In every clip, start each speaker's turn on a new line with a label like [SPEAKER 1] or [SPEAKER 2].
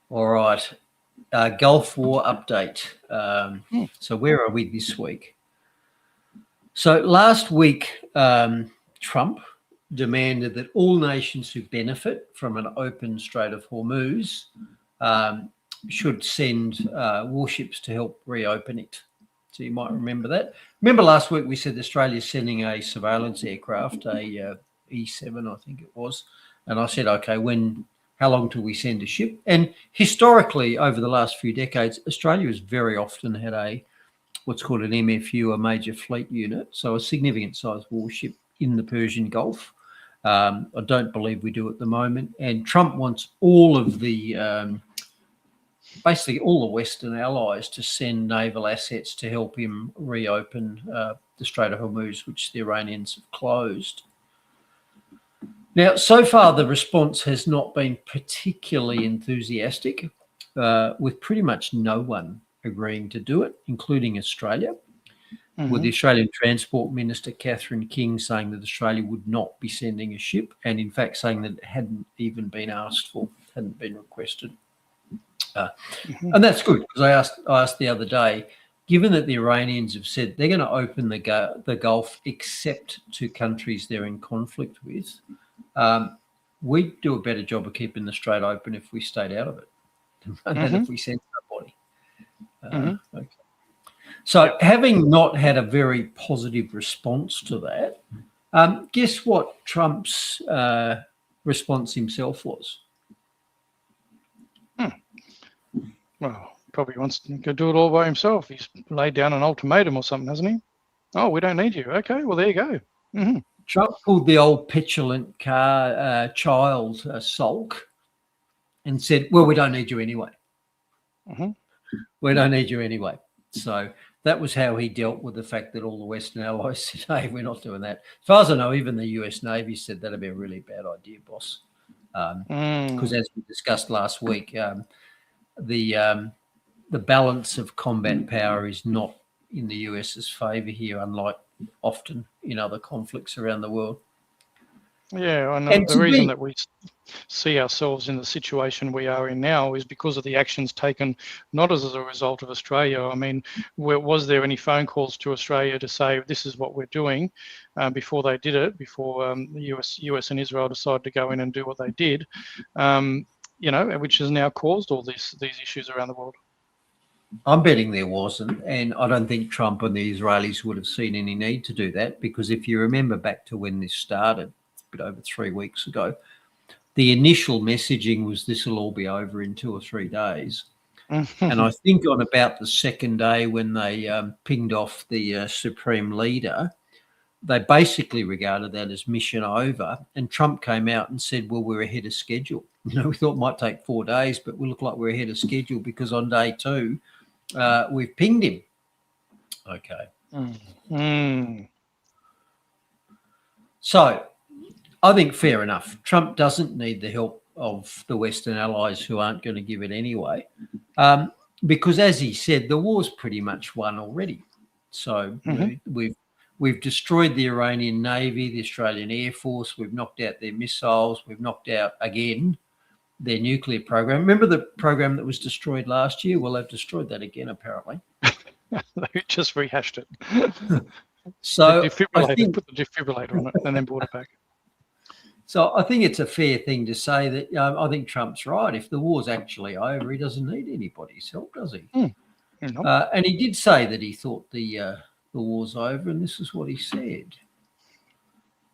[SPEAKER 1] All right. Gulf War update. So where are we this week? So last week, Trump demanded that all nations who benefit from an open Strait of Hormuz should send warships to help reopen it. So you might remember that. Remember last week we said Australia's sending a surveillance aircraft, a E7, I think it was. And I said, okay, how long till we send a ship? And historically, over the last few decades, Australia has very often had what's called an MFU, a major fleet unit, so a significant sized warship in the Persian Gulf. I don't believe we do at the moment. And Trump wants all of basically all the Western allies to send naval assets to help him reopen the Strait of Hormuz, which the Iranians have closed. Now, so far, the response has not been particularly enthusiastic, with pretty much no one agreeing to do it, including Australia, with the Australian Transport Minister, Catherine King, saying that Australia would not be sending a ship, and in fact saying that it hadn't even been asked for, hadn't been requested. And that's good, because I asked the other day, given that the Iranians have said they're going to open the Gulf except to countries they're in conflict with, we'd do a better job of keeping the strait open if we stayed out of it than if we sent somebody. Okay. So having not had a very positive response to that, guess what Trump's response himself was?
[SPEAKER 2] Well, probably wants to do it all by himself. He's laid down an ultimatum or something, hasn't he? Oh, we don't need you. Okay, well, there you go.
[SPEAKER 1] Trump pulled the old petulant child sulk and said, well, we don't need you anyway. We don't need you anyway. So that was how he dealt with the fact that all the Western allies said, hey, we're not doing that. As far as I know, even the US Navy said that'd be a really bad idea, boss. Because as we discussed last week, the balance of combat power is not in the US's favour here, unlike often in other conflicts around the world.
[SPEAKER 2] Yeah, I know. The reason that we see ourselves in the situation we are in now is because of the actions taken, not as a result of Australia. I mean, was there any phone calls to Australia to say this is what we're doing before they did it, before the US and Israel decided to go in and do what they did, which has now caused all these issues around the world?
[SPEAKER 1] I'm betting there wasn't, and I don't think Trump and the Israelis would have seen any need to do that, because if you remember back to when this started, a bit over 3 weeks ago, the initial messaging was this will all be over in 2 or 3 days. And I think on about the second day when they pinged off the Supreme Leader, they basically regarded that as mission over, and Trump came out and said, well, we're ahead of schedule. We thought it might take 4 days, but we look like we're ahead of schedule because on day 2, we've pinged him. Okay. So I think fair enough. Trump doesn't need the help of the Western allies who aren't going to give it anyway, because as he said, the war's pretty much won already. So we've destroyed the Iranian Navy, the Australian Air Force. We've knocked out their missiles. We've knocked out, again, their nuclear program. Remember the program that was destroyed last year? Well, they've destroyed that again, apparently.
[SPEAKER 2] They just rehashed it.
[SPEAKER 1] So
[SPEAKER 2] put the defibrillator on it and then brought it back.
[SPEAKER 1] So I think it's a fair thing to say that I think Trump's right. If the war's actually over, he doesn't need anybody's help, does he? And he did say that he thought the war's over, and this is what he said.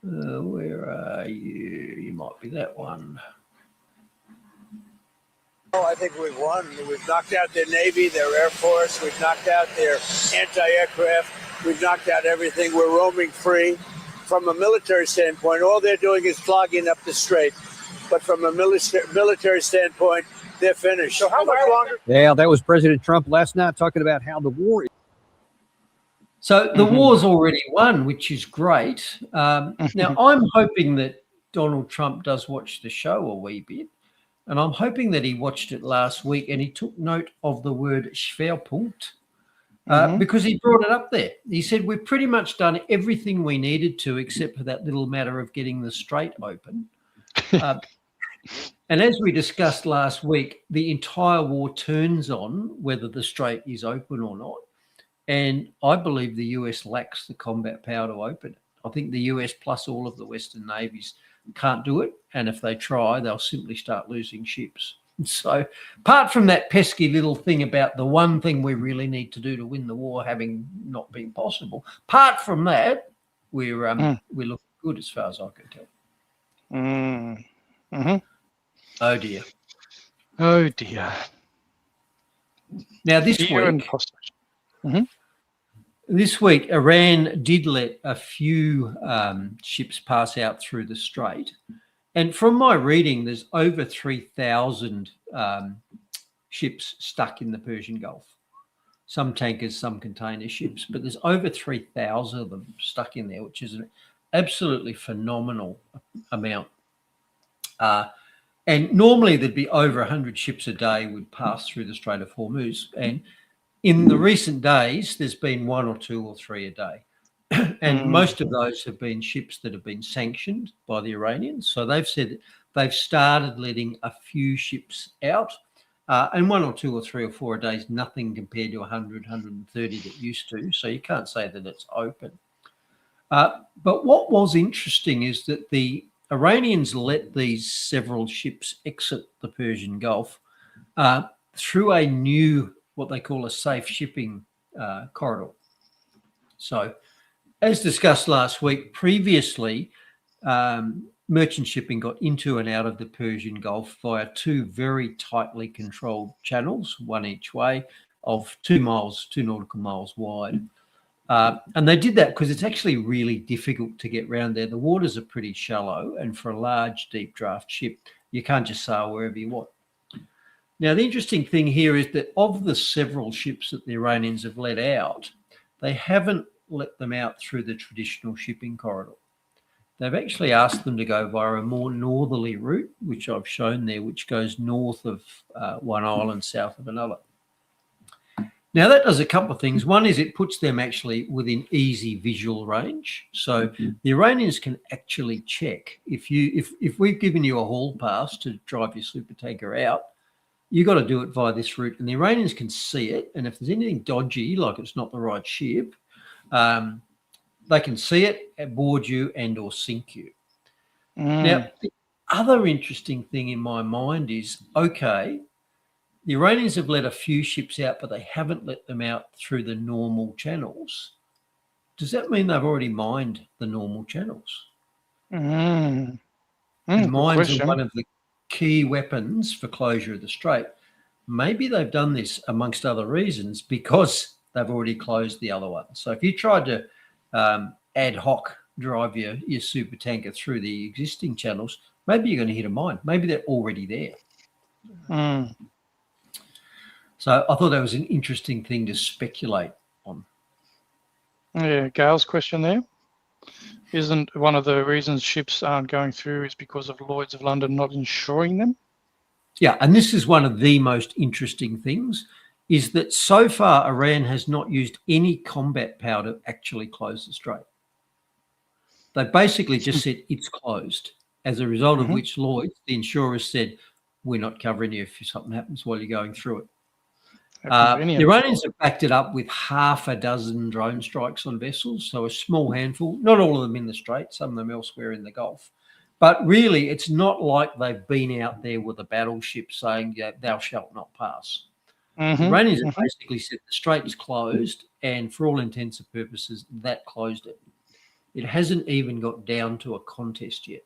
[SPEAKER 1] Where are you? You might be that one.
[SPEAKER 3] Oh, I think we've won. We've knocked out their Navy, their Air Force. We've knocked out their anti-aircraft. We've knocked out everything. We're roaming free. From a military standpoint, all they're doing is clogging up the strait. But from a military standpoint, they're finished. So how much longer?
[SPEAKER 4] Yeah, that was President Trump last night talking about how the war is.
[SPEAKER 1] So the war's already won, which is great. Now, I'm hoping that Donald Trump does watch the show a wee bit. And I'm hoping that he watched it last week and he took note of the word Schwerpunkt because he brought it up there. He said, we've pretty much done everything we needed to except for that little matter of getting the strait open. And as we discussed last week, the entire war turns on whether the strait is open or not. And I believe the US lacks the combat power to open it. I think the US plus all of the Western navies can't do it. And if they try, they'll simply start losing ships. So apart from that pesky little thing about the one thing we really need to do to win the war having not been possible, apart from that, we're looking good as far as I can tell.
[SPEAKER 2] Mm-hmm.
[SPEAKER 1] Oh dear.
[SPEAKER 2] Oh dear.
[SPEAKER 1] Now this
[SPEAKER 2] Fear and
[SPEAKER 1] week,
[SPEAKER 2] hostage. Mm-hmm.
[SPEAKER 1] This week, Iran did let a few ships pass out through the strait. And from my reading, there's over 3,000 ships stuck in the Persian Gulf. Some tankers, some container ships, but there's over 3,000 of them stuck in there, which is an absolutely phenomenal amount. And normally there'd be over 100 ships a day would pass through the Strait of Hormuz. And in the recent days, there's been 1 or 2 or 3 a day. And most of those have been ships that have been sanctioned by the Iranians. So they've said that they've started letting a few ships out. And 1 or 2 or 3 or 4 a day is nothing compared to 100, 130 that used to. So you can't say that it's open. But what was interesting is that the Iranians let these several ships exit the Persian Gulf through a new, what they call a safe shipping corridor. So as discussed last week, previously, merchant shipping got into and out of the Persian Gulf via 2 very tightly controlled channels, one each way, of 2 nautical miles wide. And they did that because it's actually really difficult to get around there. The waters are pretty shallow, and for a large, deep draft ship, you can't just sail wherever you want. Now, the interesting thing here is that of the several ships that the Iranians have let out, they haven't let them out through the traditional shipping corridor. They've actually asked them to go via a more northerly route, which I've shown there, which goes north of one island, south of another. Now, that does a couple of things. One is it puts them actually within easy visual range. So the Iranians can actually check. If we've given you a hall pass to drive your super tanker out, you've got to do it via this route. And the Iranians can see it. And if there's anything dodgy, like it's not the right ship, they can see it, board you and or sink you. Now, the other interesting thing in my mind is, okay, the Iranians have let a few ships out, but they haven't let them out through the normal channels. Does that mean they've already mined the normal channels? And mines are one of the key weapons for closure of the strait. Maybe they've done this amongst other reasons because they've already closed the other one. So if you tried to ad hoc drive your super tanker through the existing channels, maybe you're going to hit a mine. Maybe they're already there. So I thought that was an interesting thing to speculate on.
[SPEAKER 2] Yeah, Gail's question there. Isn't one of the reasons ships aren't going through is because of Lloyd's of London not insuring them?
[SPEAKER 1] Yeah, and this is one of the most interesting things, is that so far Iran has not used any combat power to actually close the strait. They basically just said it's closed, as a result of which Lloyd's, the insurers, said, we're not covering you if something happens while you're going through it. The Iranians have backed it up with 6 drone strikes on vessels, so a small handful, not all of them in the strait, some of them elsewhere in the Gulf. But really, it's not like they've been out there with a battleship saying, yeah, thou shalt not pass. The Iranians have basically said the strait is closed, and for all intents and purposes, that closed it. It hasn't even got down to a contest yet.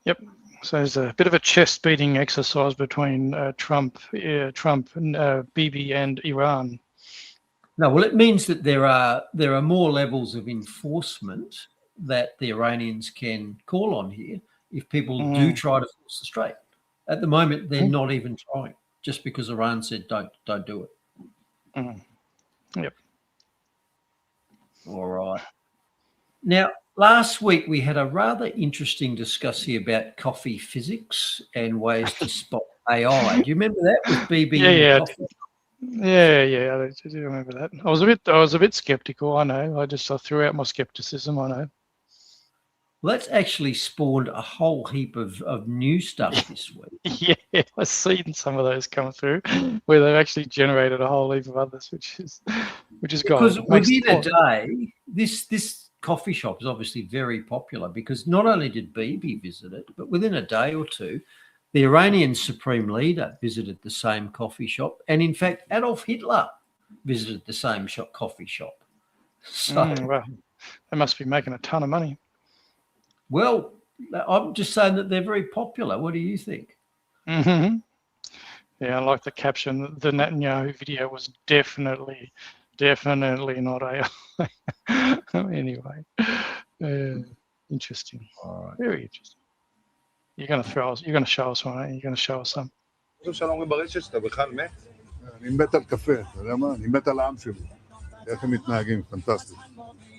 [SPEAKER 2] Yep. So there's a bit of a chest-beating exercise between Trump, Bibi, and Iran.
[SPEAKER 1] No, well, it means that there are more levels of enforcement that the Iranians can call on here if people do try to force the strait. At the moment, they're not even trying, just because Iran said don't do it.
[SPEAKER 2] Yep.
[SPEAKER 1] All right. Now, last week we had a rather interesting discussion about coffee physics and ways to spot AI. Do you remember that with BB?
[SPEAKER 2] Yeah. I do remember that. I was a bit skeptical. I know. I threw out my skepticism. I know.
[SPEAKER 1] Well, that's actually spawned a whole heap of new stuff this week.
[SPEAKER 2] Yeah, I've seen some of those come through where they've actually generated a whole heap of others, which is
[SPEAKER 1] Because
[SPEAKER 2] gold.
[SPEAKER 1] within a day, this coffee shop is obviously very popular because not only did Bibi visit it, but within a day or two, the Iranian supreme leader visited the same coffee shop. And in fact, Adolf Hitler visited the same coffee shop. So,
[SPEAKER 2] well, they must be making a ton of money.
[SPEAKER 1] well, I'm just saying that they're very popular. What do you think?
[SPEAKER 2] Mm-hmm. Yeah, I like the caption. The Netanyahu video was definitely not AI. Anyway, interesting.
[SPEAKER 1] All right.
[SPEAKER 2] Very interesting. You're going to show us one, eh? You're going to show us some.
[SPEAKER 5] אני מת על קפה, אתה יודע מה? אני מת על העם שלי. איך הם מתנהגים, פנטסטי.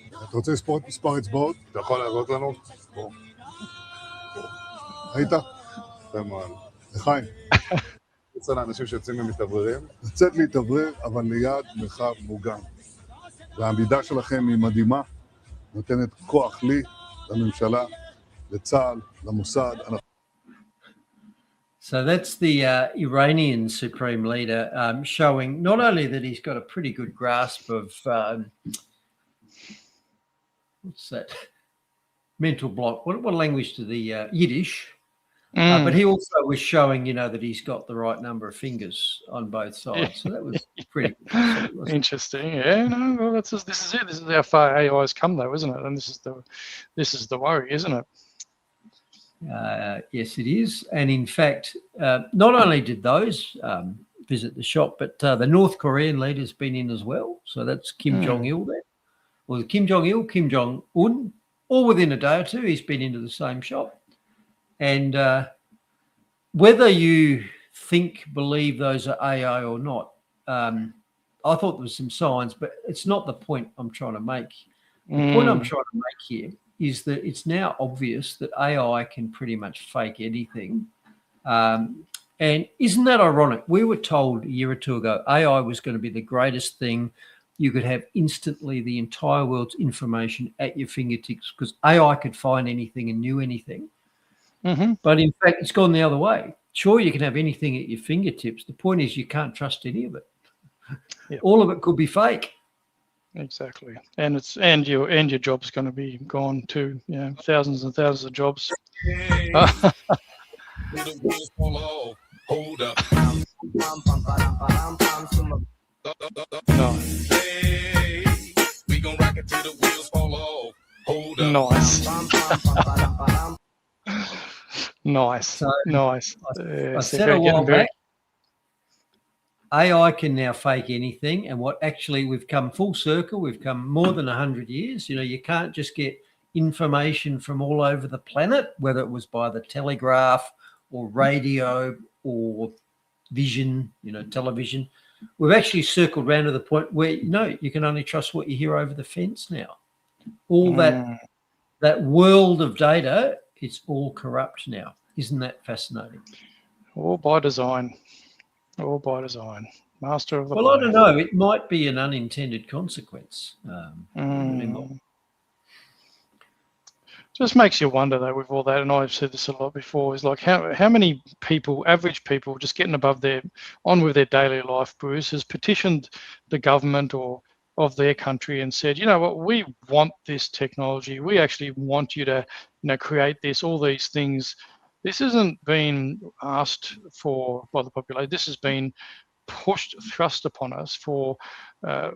[SPEAKER 5] אתה רוצה לספור את מספר אצבעות? אתה יכול להראות לנו? בוא. היית? לחיים. אצל האנשים שיוצאים ומתאווררים. לצאת להתאוורר, אבל ליד מרחב מוגן. והעמידה שלכם היא מדהימה, נותנת כוח לי, לממשלה, לצה"ל, למוסד.
[SPEAKER 1] So that's the Iranian supreme leader showing not only that he's got a pretty good grasp of what's that mental block? What language to the Yiddish? But he also was showing, that he's got the right number of fingers on both sides. So that was pretty
[SPEAKER 2] interesting. Yeah, no, well, this is it. This is how far AI has come, though, isn't it? And this is the worry, isn't it?
[SPEAKER 1] Yes, it is. And in fact, not only did those visit the shop, but the North Korean leader's been in as well. So that's Kim Jong-il there. Well, Kim Jong-il, Kim Jong-un, all within a day or two, he's been into the same shop. And whether you believe those are AI or not, I thought there was some signs, but it's not the point I'm trying to make. The point I'm trying to make here is that it's now obvious that AI can pretty much fake anything. And isn't that ironic? We were told a year or two ago AI was going to be the greatest thing. You could have instantly the entire world's information at your fingertips because AI could find anything and knew anything.
[SPEAKER 2] Mm-hmm.
[SPEAKER 1] But in fact, it's gone the other way. Sure, you can have anything at your fingertips. The point is you can't trust any of it.
[SPEAKER 2] Yep.
[SPEAKER 1] All of it could be fake.
[SPEAKER 2] Exactly, and your job's going to be gone too. Yeah, thousands and thousands of jobs.
[SPEAKER 6] Hold up.
[SPEAKER 2] No.
[SPEAKER 6] Hey, we gon' rock it till the wheels fall off. Hold up.
[SPEAKER 2] Nice.
[SPEAKER 1] So,
[SPEAKER 2] Nice.
[SPEAKER 1] I said a while back, AI can now fake anything. And we've come full circle. We've come more than 100 years. You can't just get information from all over the planet, whether it was by the telegraph or radio or vision, television. We've actually circled around to the point where, you can only trust what you hear over the fence now. All that world of data, it's all corrupt now. Isn't that fascinating?
[SPEAKER 2] All by design. Master of the
[SPEAKER 1] Well, I don't know. It might be an unintended consequence.
[SPEAKER 2] Just makes you wonder, though, with all that, and I've said this a lot before, is like how many people, average people, just getting on with their daily life, Bruce, has petitioned the government or of their country and said, you know what, we want this technology. We actually want you to, create all these things. This hasn't been asked for by the population. This has been thrust upon us for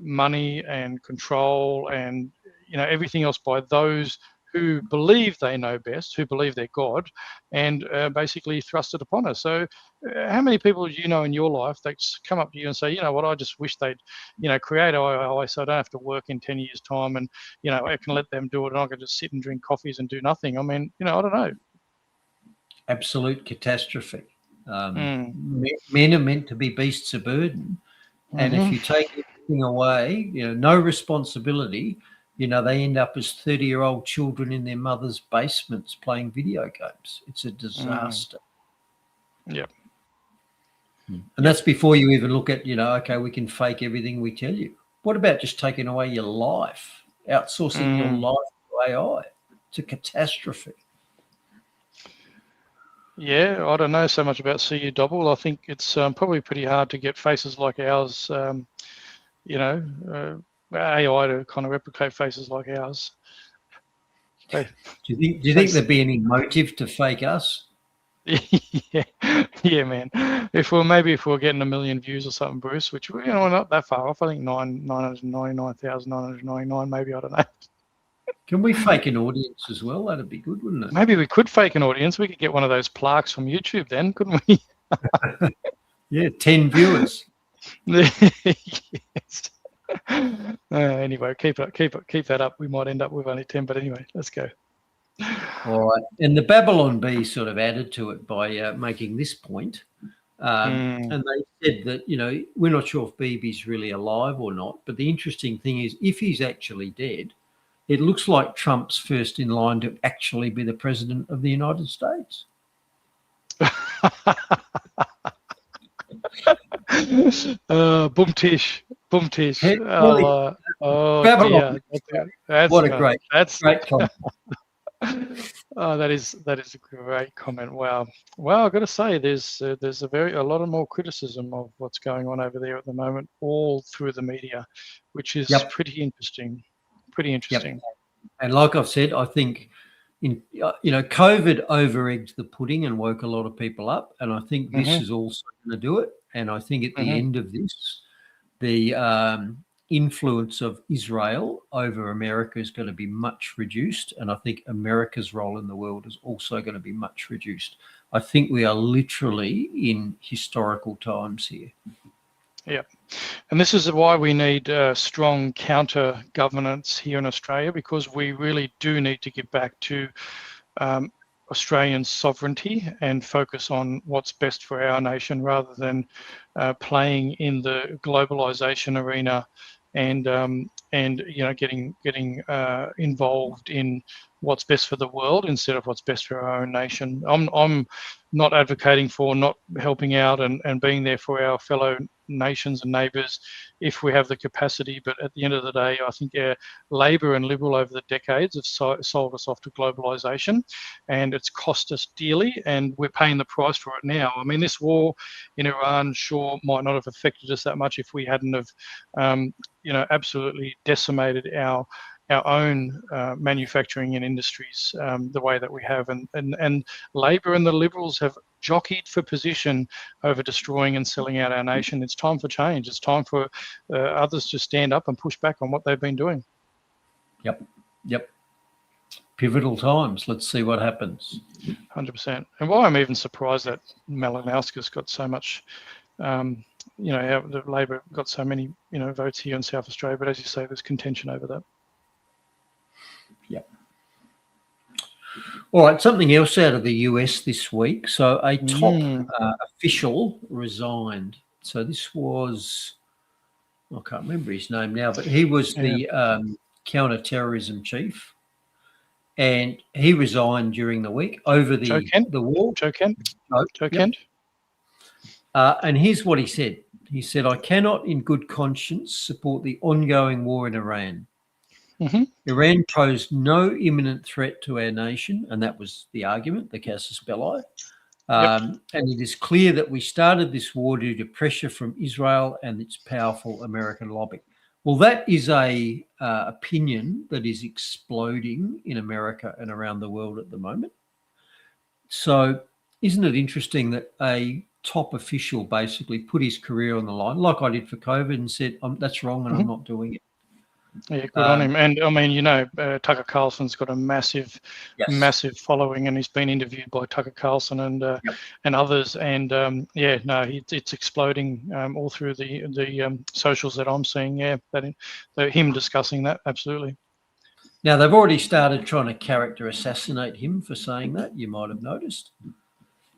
[SPEAKER 2] money and control and, everything else by those who believe they know best, who believe they're God, and basically thrust it upon us. So how many people do you know in your life that come up to you and say, you know what, I just wish they'd, create AI so I don't have to work in 10 years' time and, I can let them do it and I can just sit and drink coffees and do nothing. I mean, I don't know.
[SPEAKER 1] Absolute catastrophe. Men are meant to be beasts of burden. And if you take everything away, no responsibility, they end up as 30-year-old children in their mother's basements playing video games. It's a disaster.
[SPEAKER 2] Yep.
[SPEAKER 1] And that's before you even look at, okay, we can fake everything we tell you. What about just taking away your life, outsourcing your life to AI? It's a catastrophe.
[SPEAKER 2] Yeah, I don't know so much about CU Double. I think it's probably pretty hard to get faces like ours, AI to kind of replicate faces like ours.
[SPEAKER 1] Do you think there'd be any motive to fake us?
[SPEAKER 2] Yeah, man. If we're getting 1 million views or something, Bruce, which we're not that far off. I think 999,999, maybe. I don't know.
[SPEAKER 1] Can we fake an audience as well? That'd be good, wouldn't it?
[SPEAKER 2] Maybe we could fake an audience. We could get one of those plaques from YouTube then, couldn't we?
[SPEAKER 1] Yeah, 10 viewers.
[SPEAKER 2] Yes. Anyway, keep that up. We might end up with only 10, but anyway, let's go.
[SPEAKER 1] All right. And the Babylon Bee sort of added to it by making this point. And they said that, we're not sure if Bibi's really alive or not. But the interesting thing is, if he's actually dead, it looks like Trump's first in line to actually be the president of the United States.
[SPEAKER 2] Boom-tish.
[SPEAKER 1] Babylon.
[SPEAKER 2] Dear.
[SPEAKER 1] What a great comment.
[SPEAKER 2] That is a great comment. Wow. Well, I've got to say, there's a lot of more criticism of what's going on over there at the moment, all through the media, which is pretty interesting.
[SPEAKER 1] Yep. And like I've said, I think COVID over-egged the pudding and woke a lot of people up, and I think this is also going to do it. And I think at the end of this, the influence of Israel over America is going to be much reduced, and I think America's role in the world is also going to be much reduced. I think we are literally in historical times here.
[SPEAKER 2] Yeah, and this is why we need strong counter governance here in Australia, because we really do need to get back to Australian sovereignty and focus on what's best for our nation, rather than playing in the globalization arena and getting involved in what's best for the world instead of what's best for our own nation. I'm not advocating for not helping out and being there for our fellow nations and neighbours if we have the capacity, but at the end of the day, I think Labor and Liberal over the decades have sold us off to globalisation, and it's cost us dearly, and we're paying the price for it now. I mean, this war in Iran sure might not have affected us that much if we hadn't have absolutely decimated our own manufacturing and industries the way that we have, and Labor and the Liberals have jockeyed for position over destroying and selling out our nation. It's time for change. It's time for others to stand up and push back on what they've been doing. Yep.
[SPEAKER 1] Pivotal times. Let's see what happens.
[SPEAKER 2] 100%. And why I'm even surprised that Malinowski's got so much, the Labor got so many, votes here in South Australia. But as you say, there's contention over that.
[SPEAKER 1] Yep. All right, something else out of the US this week. So a top official resigned. So this was, I can't remember his name now, but he was the counter-terrorism chief, and he resigned during the week over the war.
[SPEAKER 2] Joe Kent.
[SPEAKER 1] And here's what he said. He said, "I cannot in good conscience support the ongoing war in Iran. Iran posed no imminent threat to our nation," and that was the argument, the casus belli. And it is clear that we started this war due to pressure from Israel and its powerful American lobby. Well, that is a opinion that is exploding in America and around the world at the moment. So isn't it interesting that a top official basically put his career on the line, like I did for COVID, and said, that's wrong and I'm not doing it?
[SPEAKER 2] Yeah, good on him. And I mean, Tucker Carlson's got a massive following, and he's been interviewed by Tucker Carlson and others. And it's exploding all through the socials that I'm seeing. Yeah, him discussing that, absolutely.
[SPEAKER 1] Now they've already started trying to character assassinate him for saying that. You might have noticed.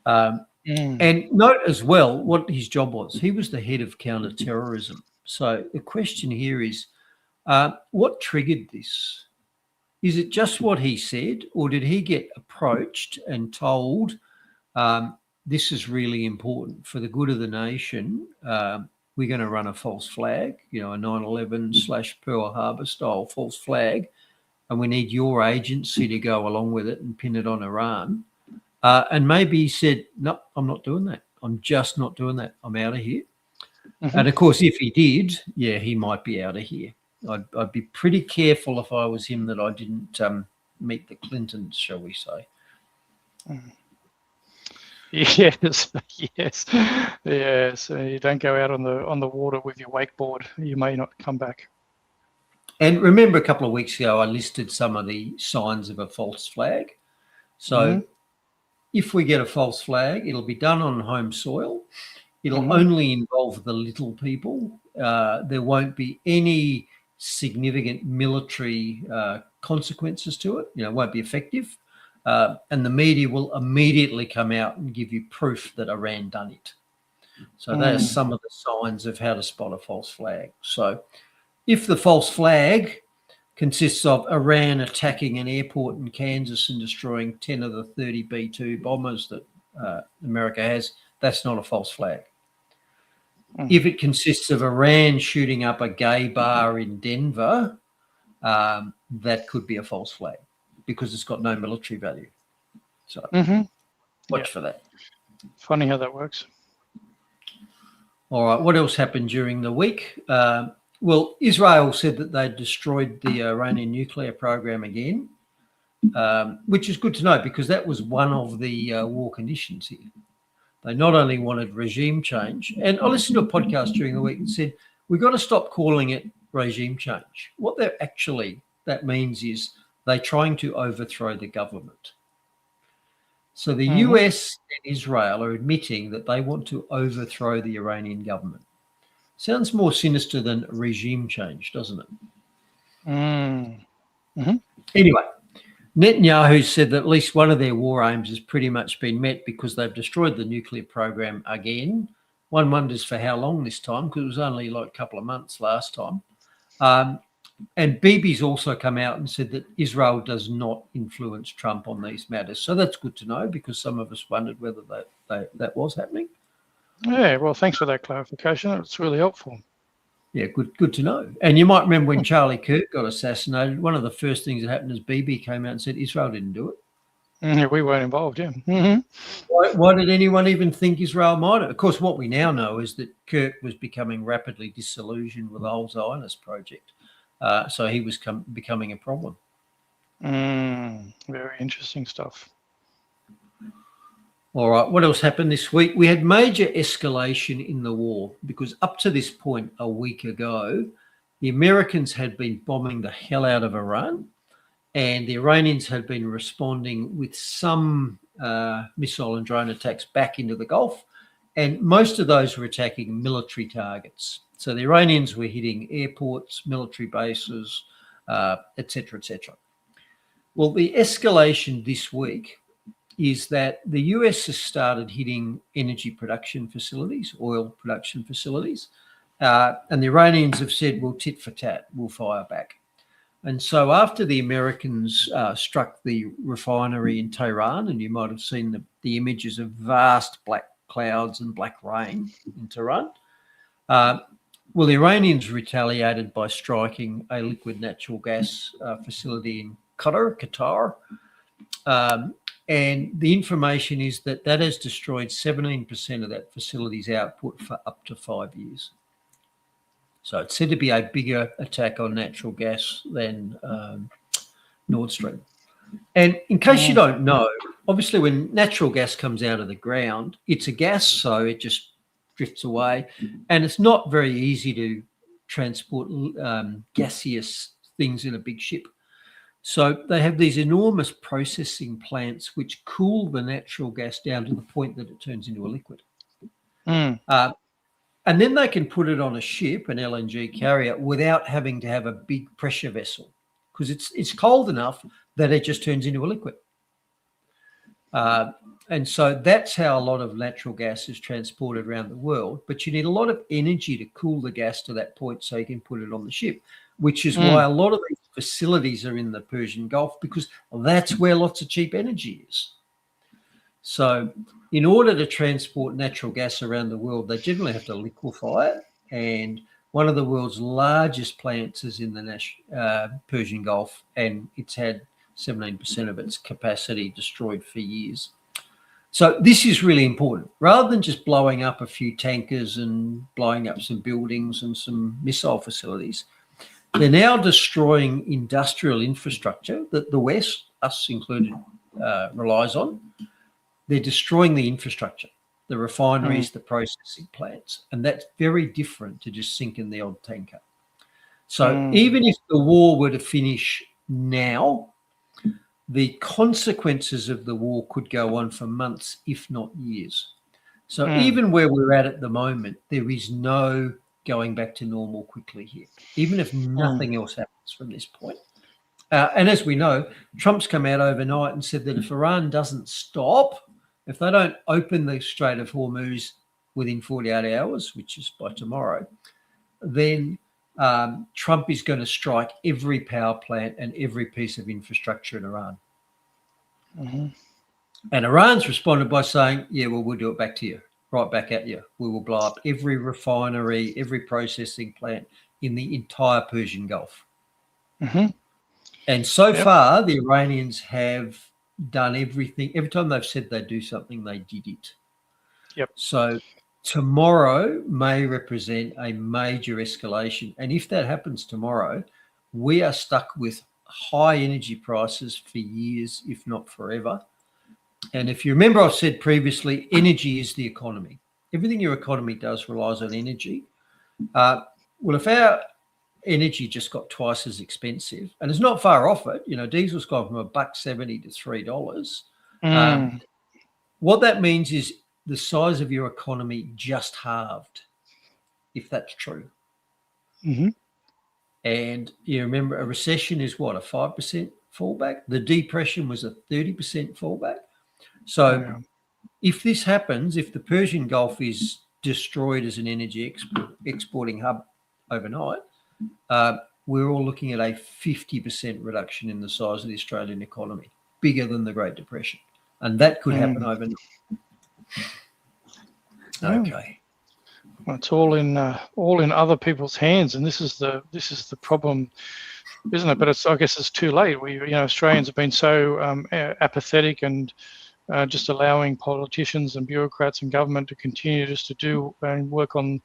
[SPEAKER 1] And note as well what his job was. He was the head of counter-terrorism. So the question here is, what triggered this? Is it just what he said, or did he get approached and told this is really important for the good of the nation? We're going to run a false flag, a 9/11 / Pearl Harbor style false flag, and we need your agency to go along with it and pin it on Iran. And maybe he said, no, I'm not doing that. I'm just not doing that. I'm out of here.
[SPEAKER 2] Mm-hmm.
[SPEAKER 1] And of course, if he did, yeah, he might be out of here. I'd be pretty careful if I was him that I didn't meet the Clintons, shall we say.
[SPEAKER 2] Yes, yes. You don't go out on the water with your wakeboard. You may not come back.
[SPEAKER 1] And remember, a couple of weeks ago, I listed some of the signs of a false flag. So if we get a false flag, it'll be done on home soil. It'll only involve the little people. There won't be any significant military consequences to it. It won't be effective. And the media will immediately come out and give you proof that Iran done it. So that are some of the signs of how to spot a false flag. So if the false flag consists of Iran attacking an airport in Kansas and destroying 10 of the 30 B-2 bombers that America has, that's not a false flag. If it consists of Iran shooting up a gay bar in Denver, that could be a false flag because it's got no military value. So watch for that.
[SPEAKER 2] Funny how that works.
[SPEAKER 1] All right, what else happened during the week? Well, Israel said that they destroyed the Iranian nuclear program again, which is good to know because that was one of the war conditions here. They not only wanted regime change, and I listened to a podcast during the week and said, we've got to stop calling it regime change. What that means is they're trying to overthrow the government. So the US and Israel are admitting that they want to overthrow the Iranian government. Sounds more sinister than regime change, doesn't it? Anyway, Netanyahu said that at least one of their war aims has pretty much been met because they've destroyed the nuclear program again. One wonders for how long this time, because it was only like a couple of months last time. And Bibi's also come out and said that Israel does not influence Trump on these matters. So that's good to know because some of us wondered whether that was happening.
[SPEAKER 2] Yeah, well, thanks for that clarification. It's really helpful.
[SPEAKER 1] Yeah, good to know. And you might remember when Charlie Kirk got assassinated, one of the first things that happened is Bibi came out and said Israel didn't do it.
[SPEAKER 2] Yeah, we weren't involved, yeah.
[SPEAKER 1] Why did anyone even think Israel might have? Of course, what we now know is that Kirk was becoming rapidly disillusioned with the whole Zionist project. So he was becoming a problem.
[SPEAKER 2] Very interesting stuff.
[SPEAKER 1] All right, what else happened this week? We had major escalation in the war because up to this point a week ago, the Americans had been bombing the hell out of Iran and the Iranians had been responding with some missile and drone attacks back into the Gulf. And most of those were attacking military targets. So the Iranians were hitting airports, military bases, et cetera, et cetera. Well, the escalation this week is that the US has started hitting energy production facilities, oil production facilities, and the Iranians have said, well, tit for tat, we'll fire back. And so after the Americans struck the refinery in Tehran, and you might have seen the images of vast black clouds and black rain in Tehran, well, the Iranians retaliated by striking a liquid natural gas facility in Qatar. And the information is that has destroyed 17% of that facility's output for up to 5 years. So it's said to be a bigger attack on natural gas than Nord Stream. And in case you don't know, obviously when natural gas comes out of the ground, it's a gas, so it just drifts away. And it's not very easy to transport gaseous things in a big ship. So they have these enormous processing plants which cool the natural gas down to the point that it turns into a liquid. And then they can put it on a ship, an LNG carrier, without having to have a big pressure vessel because it's cold enough that it just turns into a liquid. And so that's how a lot of natural gas is transported around the world. But you need a lot of energy to cool the gas to that point so you can put it on the ship, which is why a lot of these facilities are in the Persian Gulf because that's where lots of cheap energy is. So in order to transport natural gas around the world, they generally have to liquefy it. And one of the world's largest plants is in the Persian Gulf, and it's had 17% of its capacity destroyed for years. So this is really important. Rather than just blowing up a few tankers and blowing up some buildings and some missile facilities, they're now destroying industrial infrastructure that the West, us included, relies on. They're destroying the infrastructure, the refineries, the processing plants, and that's very different to just sinking the odd tanker. So even if the war were to finish now, the consequences of the war could go on for months, if not years. So even where we're at the moment, there is no going back to normal quickly here, even if nothing else happens from this point. And as we know, Trump's come out overnight and said that if Iran doesn't stop, if they don't open the Strait of Hormuz within 48 hours, which is by tomorrow, then Trump is going to strike every power plant and every piece of infrastructure in Iran. And Iran's responded by saying, yeah, well, we'll do it back to you, right back at you. We will blow up every refinery, every processing plant in the entire Persian Gulf. And so far, the Iranians have done everything. Every time they've said they'd do something, they did it. So tomorrow may represent a major escalation. And if that happens tomorrow, we are stuck with high energy prices for years, if not forever. And if you remember, I've said previously, energy is the economy. Everything your economy does relies on energy. Well, if our energy just got twice as expensive, and it's not far off it, you know, diesel's gone from $1.70 to $3. What that means is the size of your economy just halved, if that's true. And you remember, a recession is what, a 5% fallback? The depression was a 30% fallback. So if this happens, if the Persian Gulf is destroyed as an energy exporting hub overnight, we're all looking at a 50% reduction in the size of the Australian economy, bigger than the Great Depression. And that could happen overnight. Okay.
[SPEAKER 2] Well, it's all in other people's hands, and this is the problem, isn't it? But I guess it's too late. Australians have been so apathetic and just allowing politicians and bureaucrats and government to continue just to do and working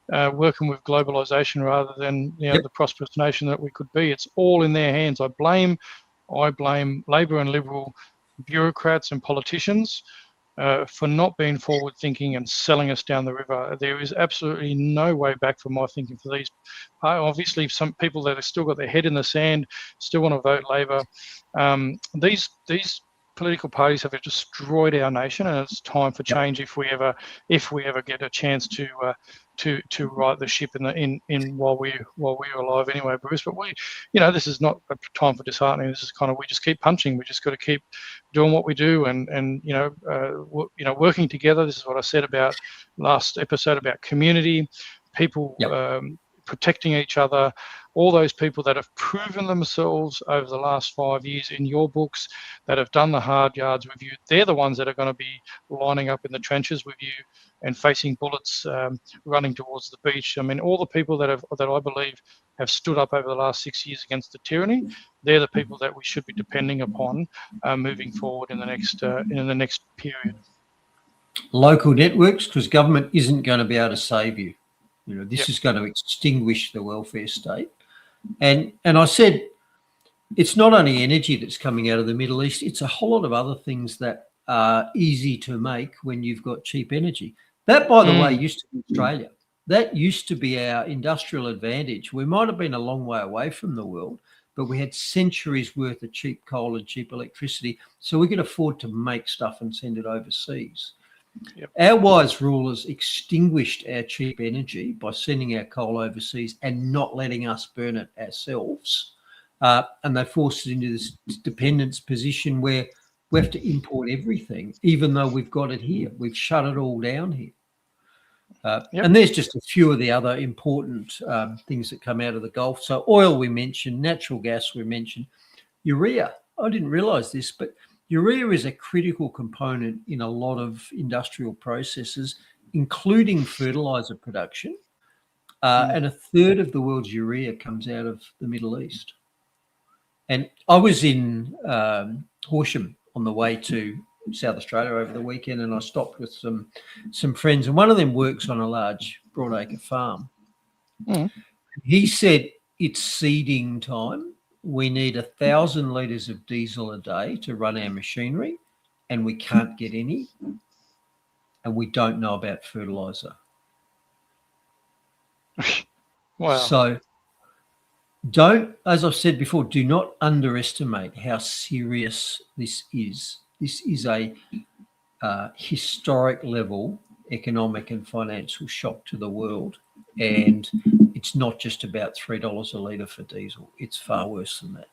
[SPEAKER 2] with globalization rather than the prosperous nation that we could be. It's all in their hands. I blame Labor and Liberal bureaucrats and politicians for not being forward thinking and selling us down the river. There is absolutely no way back for my thinking for these. Obviously, some people that have still got their head in the sand still want to vote Labor. These political parties have destroyed our nation, and it's time for change if we ever get a chance to right the ship in while we're alive anyway, Bruce. But this is not a time for disheartening. This is kind of, we just keep punching. We just got to keep doing what we do and working together. This is what I said about last episode about community, people protecting each other. All those people that have proven themselves over the last 5 years in your books, that have done the hard yards with you, they're the ones that are going to be lining up in the trenches with you and facing bullets, running towards the beach. I mean, all the people that I believe have stood up over the last 6 years against the tyranny, they're the people that we should be depending upon moving forward in the next period.
[SPEAKER 1] Local networks, because government isn't going to be able to save you. This is going to extinguish the welfare state. And I said, it's not only energy that's coming out of the Middle East, it's a whole lot of other things that are easy to make when you've got cheap energy. That, by the way, used to be Australia. That used to be our industrial advantage. We might have been a long way away from the world, but we had centuries worth of cheap coal and cheap electricity, so we could afford to make stuff and send it overseas. Our wise rulers extinguished our cheap energy by sending our coal overseas and not letting us burn it ourselves. And they forced it into this dependence position where we have to import everything, even though we've got it here. We've shut it all down here. And there's just a few of the other important things that come out of the Gulf. So oil we mentioned, natural gas we mentioned, urea. I didn't realise this, but urea is a critical component in a lot of industrial processes, including fertiliser production. and a third of the world's urea comes out of the Middle East. And I was in Horsham on the way to South Australia over the weekend, and I stopped with some friends, and one of them works on a large broadacre farm. He said it's seeding time. We need 1,000 litres of diesel a day to run our machinery, and we can't get any, and we don't know about fertiliser.
[SPEAKER 2] Wow.
[SPEAKER 1] So don't, as I've said before, do not underestimate how serious this is. This is a historic level economic and financial shock to the world. And it's not just about $3 a litre for diesel. It's far worse than that.